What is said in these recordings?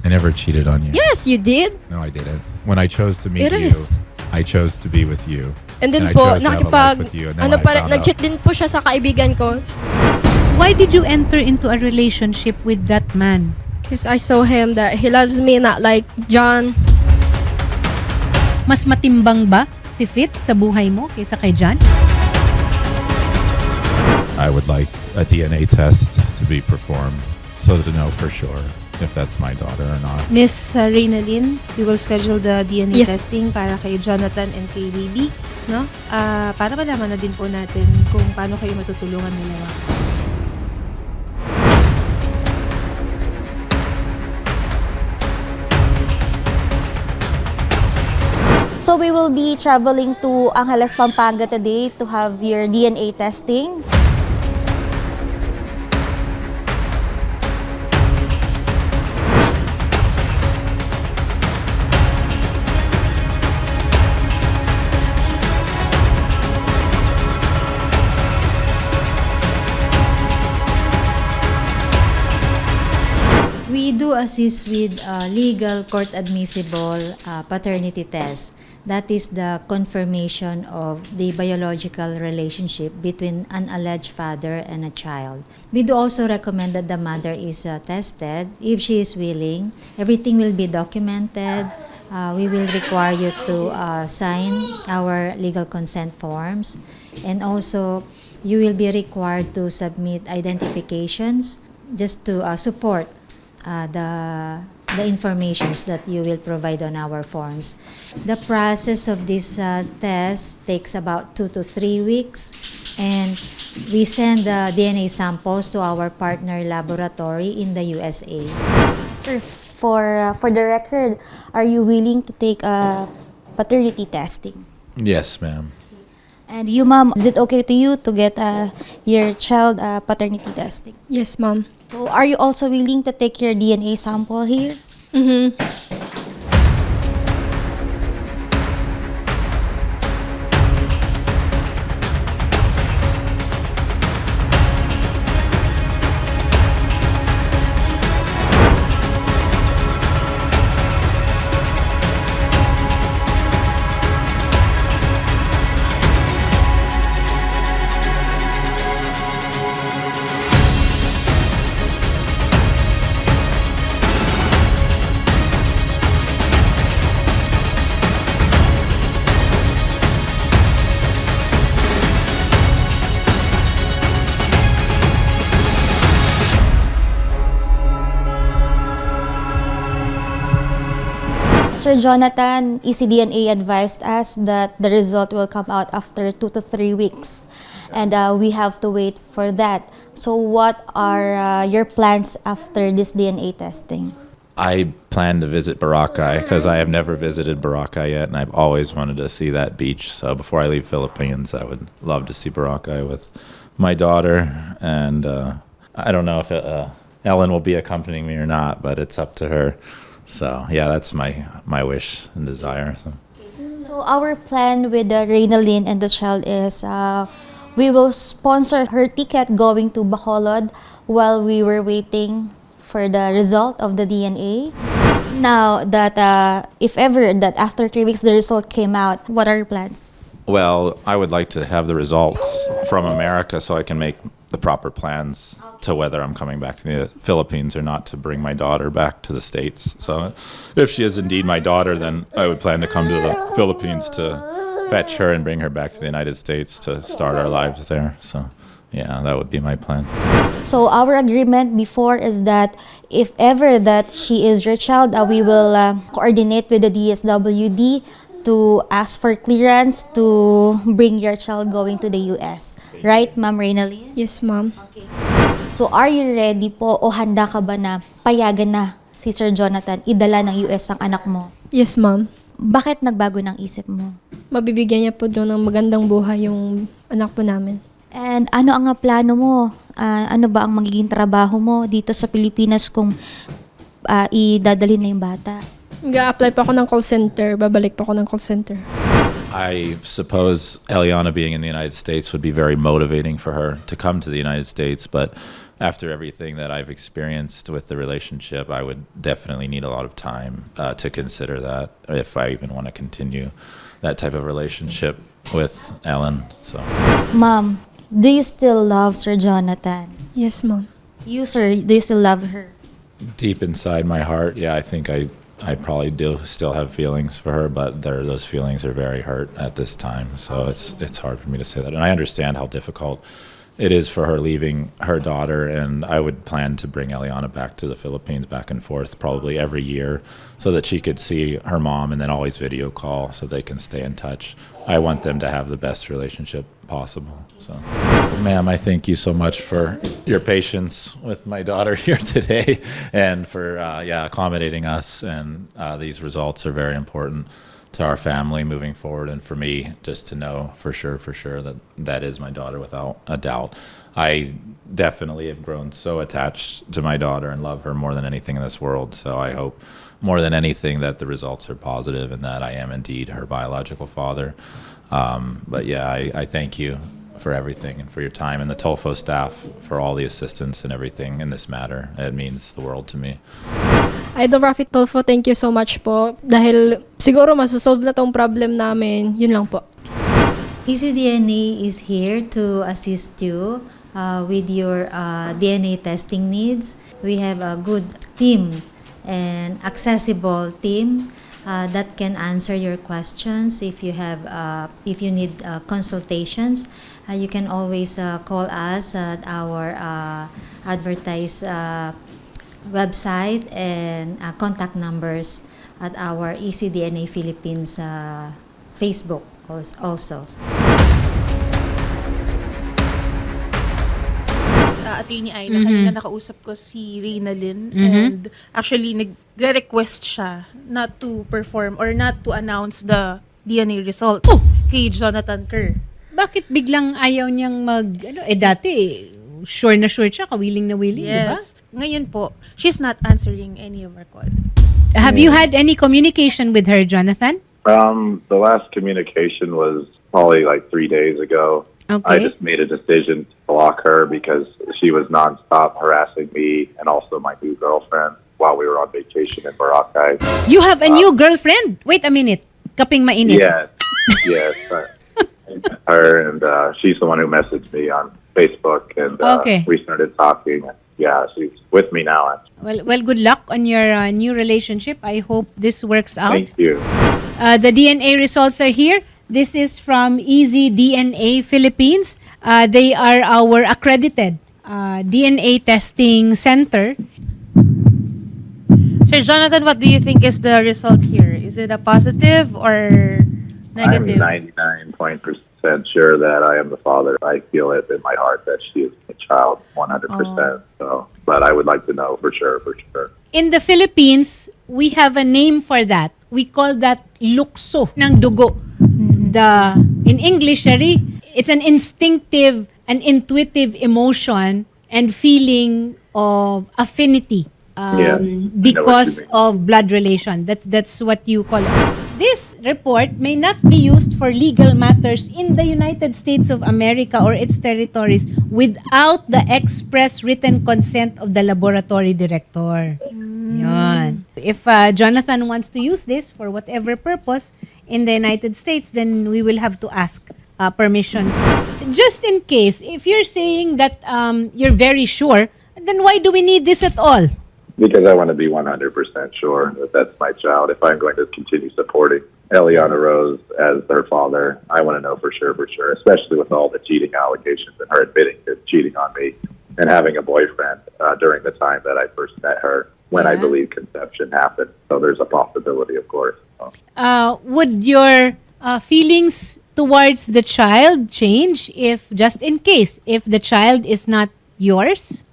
I never cheated on you. Yes, you did. No, I didn't. When I chose to meet It you, is. I chose to be with you. And then I po, chose to have a life with you. And then when I found out- nag-cheat din po siya sa kaibigan ko. Why did you enter into a relationship with that man? Because I saw him that he loves me, not like John. Mas matimbang ba si Fitz sa buhay mo kaysa kay John? I would like a DNA test to be performed so to know for sure if that's my daughter or not. Miss Reynalyn, we will schedule the DNA Yes. testing para kay Jonathan and kay Baby, no? Para malaman na din po natin kung paano kayo matutulungan nila. So we will be traveling to Angeles, Pampanga today to have your DNA testing. We do assist with legal court admissible paternity test. That is the confirmation of the biological relationship between an alleged father and a child. We do also recommend that the mother is tested. If she is willing, everything will be documented. We will require you to sign our legal consent forms. And also, you will be required to submit identifications just to support the informations that you will provide on our forms. The process of this test takes about 2 to 3 weeks, and we send the DNA samples to our partner laboratory in the USA. Sir, for the record, are you willing to take a paternity testing? Yes, ma'am. And you, ma'am, is it okay to you to get your child paternity testing? Yes, ma'am. So are you also willing to take your DNA sample here? Mm-hmm. Sir Jonathan, ECDNA advised us that the result will come out after 2 to 3 weeks. And we have to wait for that. So what are your plans after this DNA testing? I plan to visit Boracay because I have never visited Boracay yet, and I've always wanted to see that beach. So before I leave Philippines, I would love to see Boracay with my daughter. And I don't know if Ellen will be accompanying me or not, but it's up to her. So yeah, that's my wish and desire. So our plan with Reynalyn and the child is we will sponsor her ticket going to Bacolod while we were waiting for the result of the DNA. Now that if ever that after 3 weeks the result came out, what are your plans? Well, I would like to have the results from America so I can make the proper plans to whether I'm coming back to the Philippines or not to bring my daughter back to the States. So if she is indeed my daughter, then I would plan to come to the Philippines to fetch her and bring her back to the United States to start our lives there. So yeah, that would be my plan. So our agreement before is that if ever that she is your child, we will coordinate with the DSWD to ask for clearance to bring your child going to the US. Right, Ma'am Reynalyn? Yes, ma'am. Okay. So are you ready po o handa ka ba na payagan na si Sir Jonathan idala ng US ang anak mo? Yes, ma'am. Bakit nagbago ng isip mo? Mabibigyan niya po doon ng magandang buhay yung anak po namin. And ano ang plano mo? Ano ba ang magiging trabaho mo dito sa Pilipinas kung idadalhin na yung bata? Mag-a-apply pa ako ng call center. Babalik pa ako ng call center. I suppose Eliana being in the United States would be very motivating for her to come to the United States, but after everything that I've experienced with the relationship, I would definitely need a lot of time to consider that if I even want to continue that type of relationship with Ellen. So, Mom, do you still love Sir Jonathan? Yes, ma'am. You, sir, do you still love her? deep inside my heart, yeah, I think I probably do still have feelings for her, but those feelings are very hurt at this time. So it's hard for me to say that, and I understand how difficult it is for her leaving her daughter. And I would plan to bring Eliana back to the Philippines, back and forth, probably every year, so that she could see her mom, and then always video call so they can stay in touch. I want them to have the best relationship possible. So, ma'am, I thank you so much for your patience with my daughter here today, and for accommodating us. And these results are very important to our family moving forward, and for me just to know for sure that that is my daughter without a doubt. I definitely have grown so attached to my daughter and love her more than anything in this world. So I hope more than anything that the results are positive and that I am indeed her biological father. But yeah, I thank you for everything and for your time, and the Tulfo staff for all the assistance and everything in this matter. It means the world to me. Idol RAFFY TULFO, thank you so much po. Dahil siguro masasolve na tong problem namin. Yun lang po. ECDNA is here to assist you with your DNA testing needs. We have a good team and accessible team that can answer your questions. If you have, if you need consultations, you can always call us at our advertised website and contact numbers at our ECDNA Philippines Facebook also. Attorney Ayla, kanina nakausap ko si Reynalyn, and actually nagre-request siya not to perform or not to announce the DNA result kay Jonathan Kerr. Bakit biglang ayaw niyang dati, sure na sure siya, willing na willing, di ba? Yes. Ngayon po, she's not answering any of our call. Have you had any communication with her, Jonathan? The last communication was probably like 3 days ago. Okay. I just made a decision to block her because she was nonstop harassing me and also my new girlfriend while we were on vacation in Boracay. You have a new girlfriend? Wait a minute. Kaping mainit. Yes. Her, and she's the one who messaged me on Facebook, and we started talking. Yeah, she's with me now. Well, good luck on your new relationship. I hope this works out. Thank you. The DNA results are here. This is from Easy DNA Philippines. They are our accredited DNA testing center. Sir Jonathan, what do you think is the result here? Is it a positive or negative? I'm 99% sure that I am the father. I feel it in my heart that she is my child 100%. So, but I would like to know for sure. In the Philippines, we have a name for that. We call that lukso ng dugo. In English, it's an instinctive and intuitive emotion and feeling of affinity because of blood relation. That's what you call it. This report may not be used for legal matters in the United States of America or its territories without the express written consent of the laboratory director. Yan. If Jonathan wants to use this for whatever purpose in the United States, then we will have to ask permission. Just in case, if you're saying that you're very sure, then why do we need this at all? Because I want to be 100% sure that that's my child. If I'm going to continue supporting Eliana Rose as their father, I want to know for sure, especially with all the cheating allegations and her admitting to cheating on me and having a boyfriend during the time that I first met her when I believe conception happened. So there's a possibility, of course. Would your feelings towards the child change if, just in case, if the child is not yours?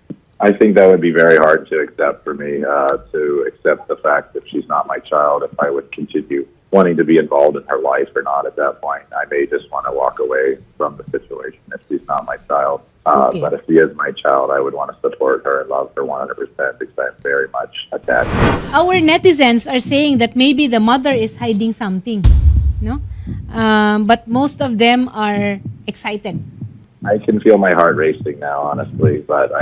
I think that would be very hard to accept for me, to accept the fact that she's not my child. If I would continue wanting to be involved in her life or not at that point, I may just want to walk away from the situation if she's not my child. But if she is my child, I would want to support her and love her 100% because I'm very much attached. Our netizens are saying that maybe the mother is hiding something. No? but most of them are excited. I can feel my heart racing now, honestly, but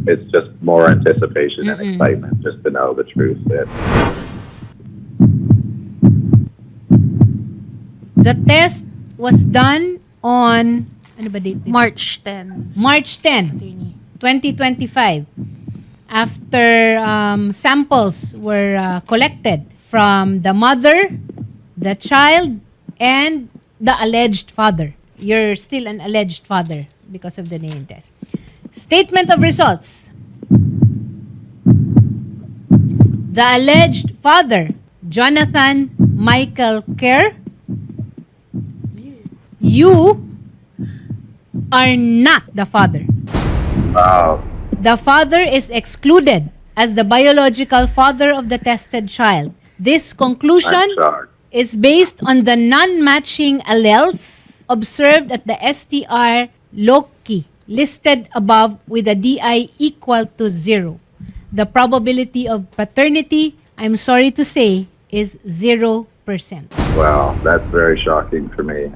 it's just more anticipation and excitement just to know the truth. The test was done on ano ba date? March 10. March 10, Attorney. 2025. After samples were collected from the mother, the child, and the alleged father. You're still an alleged father because of the DNA test. Statement of results. The alleged father, Jonathan Michael Kerr, you are not the father. Wow. The father is excluded as the biological father of the tested child. This conclusion I'm shocked. is based on the non-matching alleles observed at the STR loci listed above with a DI equal to 0. The probability of paternity, I'm sorry to say, is 0%. Wow, that's very shocking for me.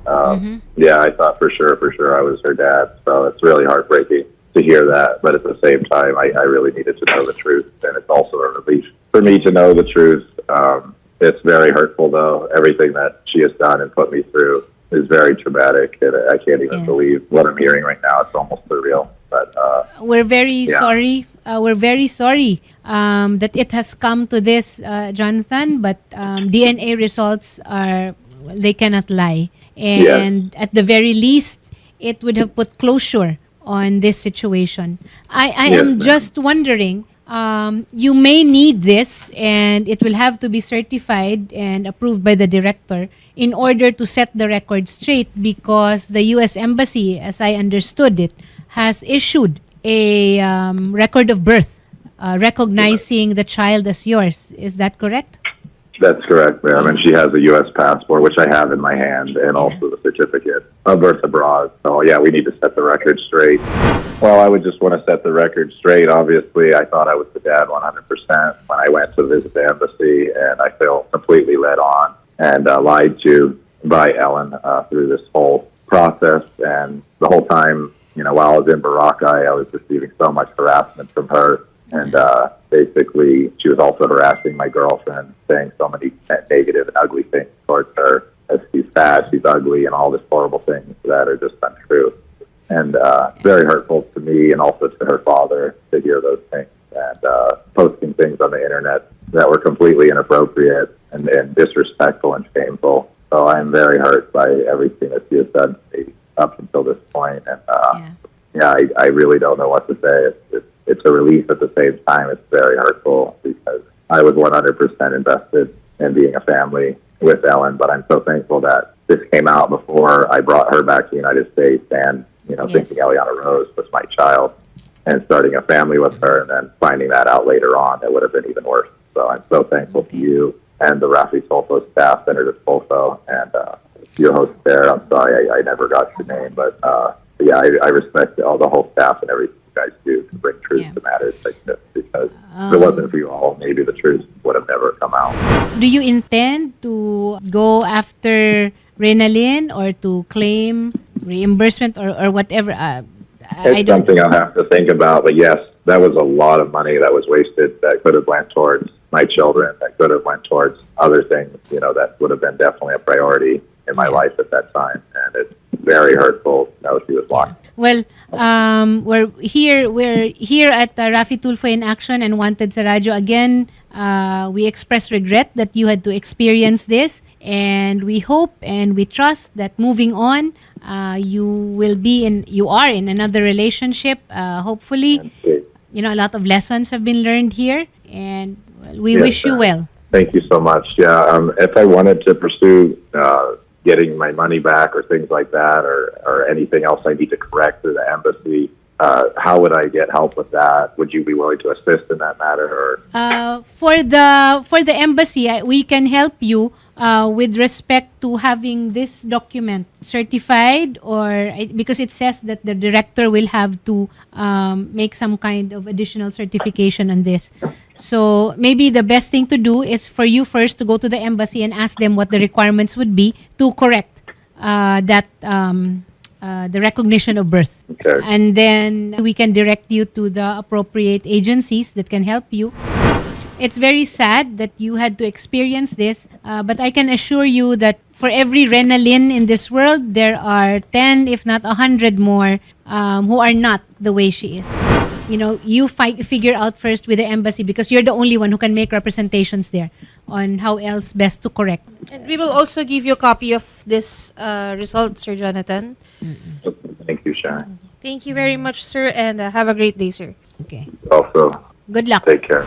Yeah, I thought for sure I was her dad, so it's really heartbreaking to hear that. But at the same time, I really needed to know the truth, and it's also a relief for me to know the truth. It's very hurtful, though. Everything that she has done and put me through is very traumatic, and I can't even Yes. believe what I'm hearing right now. It's almost surreal. But We're very Yeah. sorry. We're very sorry that it has come to this, Jonathan. But DNA results they cannot lie, and at the very least, it would have put closure on this situation. I Yes, am ma'am. just wondering. You may need this, and it will have to be certified and approved by the director in order to set the record straight, because the U.S. Embassy, as I understood it, has issued a record of birth recognizing the child as yours. Is that correct? that's correct, ma'am. And she has a U.S. passport, which I have in my hand, and also the certificate of birth abroad. So, yeah, we need to set the record straight. Well, I would just want to set the record straight. Obviously, I thought I was the dad 100% when I went to visit the embassy, and I felt completely led on and lied to by Ellen through this whole process. And the whole time, while I was in Boracay, I was receiving so much harassment from her. And basically, she was also harassing my girlfriend, saying so many negative and ugly things towards her, as she's fat, she's ugly, and all these horrible things that are just untrue. And very hurtful to me and also to her father to hear those things, and posting things on the internet that were completely inappropriate and disrespectful and shameful. So I'm very hurt by everything that she has done to me up until this point. And I really don't know what to say. It's a relief at the same time. It's very hurtful because I was 100% invested in being a family with Ellen, but I'm so thankful that this came out before I brought her back to the United States, and thinking Eliana Rose was my child and starting a family with her, and then finding that out later on, it would have been even worse. So I'm so thankful to you and the RAFFY TULFO staff, Senator Tulfo, and your host there. I'm sorry I never got your name, but I respect all the whole staff and everything you guys do to bring truth to matters like this, because if it wasn't for you all, maybe the truth would have never come out. Do you intend to go after Renalyn or to claim reimbursement or whatever? I It's don't something I'll have to think about, but yes, that was a lot of money that was wasted that could have went towards my children, that could have went towards other things, that would have been definitely a priority in my life at that time, and it's very hurtful to know she was locked. Well, we're here at RAFFY TULFO in Action and Wanted sa Radyo. Again, we express regret that you had to experience this, and we hope and we trust that moving on, you are in another relationship. Hopefully, a lot of lessons have been learned here, and we Yes, wish you well. Thank you so much. Yeah, if I wanted to pursue getting my money back or things like that, or anything else I need to correct through the embassy, how would I get help with that? Would you be willing to assist in that matter? Or For the embassy, we can help you with respect to having this document certified, or because it says that the director will have to make some kind of additional certification on this. So maybe the best thing to do is for you first to go to the embassy and ask them what the requirements would be to correct the recognition of birth. Okay. And then we can direct you to the appropriate agencies that can help you. It's very sad that you had to experience this, but I can assure you that for every Renalyn in this world, there are 10, if not 100 more who are not the way she is. You know, you figure out first with the embassy because you're the only one who can make representations there on how else best to correct. And we will also give you a copy of this result, Sir Jonathan. Thank you, Sharon. Thank you very much, sir, and have a great day, sir. Okay. Also, Good luck. take care.